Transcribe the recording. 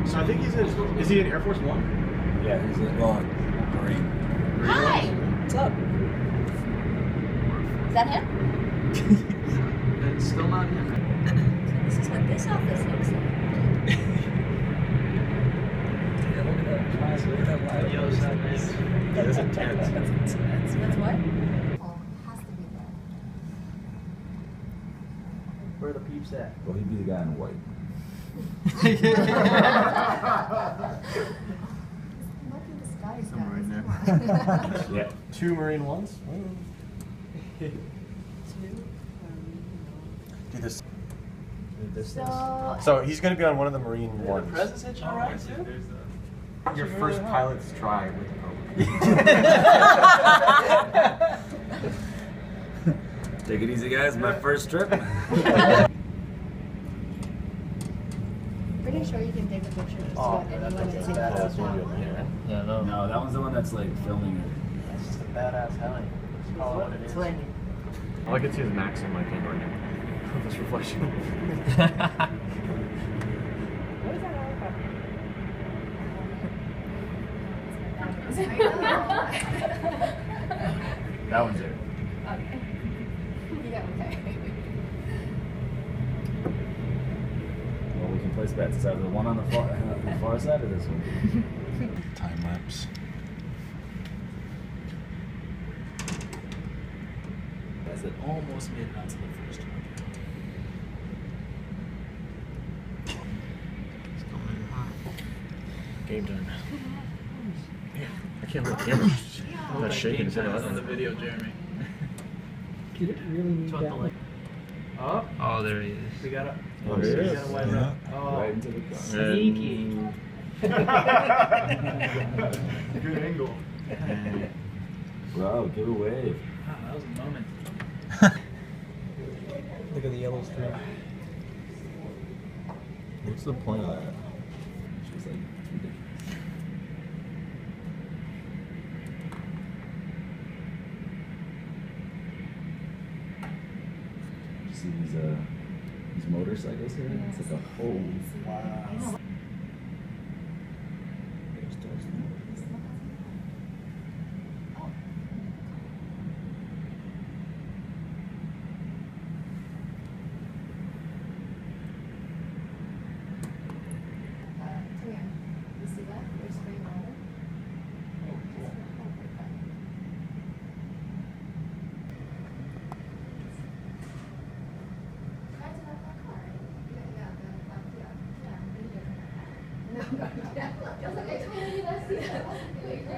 So I think is he in Air Force One? Yeah, he's a Marine. Hi! What's up? Is that him? It's still not him. This is what this office looks like. Yeah, look at that. Look at that light. Yo, is that nice? That's intense. That's intense. That's what? Oh, has to be that. Where are the peeps at? Well, he'd be the guy in white. Lucky disguise, Somewhere in guys. there. Come on. Yeah. 2 Marine ones. Do this. So he's going to be on one of the Marine ones. Presents hitch all right, too? Your first pilot's try with the Take it easy, guys. My first trip. Pretty sure you can take a picture just Oh, about that's anyone okay. that's in That's the what town. Yeah, no. No, that one's the one that's like filming it. That's just a badass heli. Just call it what it is. All I can see is Max in my paint right now. This reflection. That one's it. Okay. Yeah, okay. Well, we can place bets. Is that the one on the far side or this one? Time lapse. Guys that almost made it onto the first one. Game time. Man, I can't hold the camera. I'm not shaking. Is that on the video, Jeremy. Did it really need that much? Oh, Oh, there he is. we got it. Oh, there it is. Yeah. Right into the car. Sneaky. Good angle. Bro, give a wave. Wow, that was a moment. Look at the yellow strip. What's the point of that? She's like, it's ridiculous. You see these motorcycles here? It's like a whole. Wow. There's those. You see that? There's spring water. No, no, yeah. I was like, I totally didn't see that.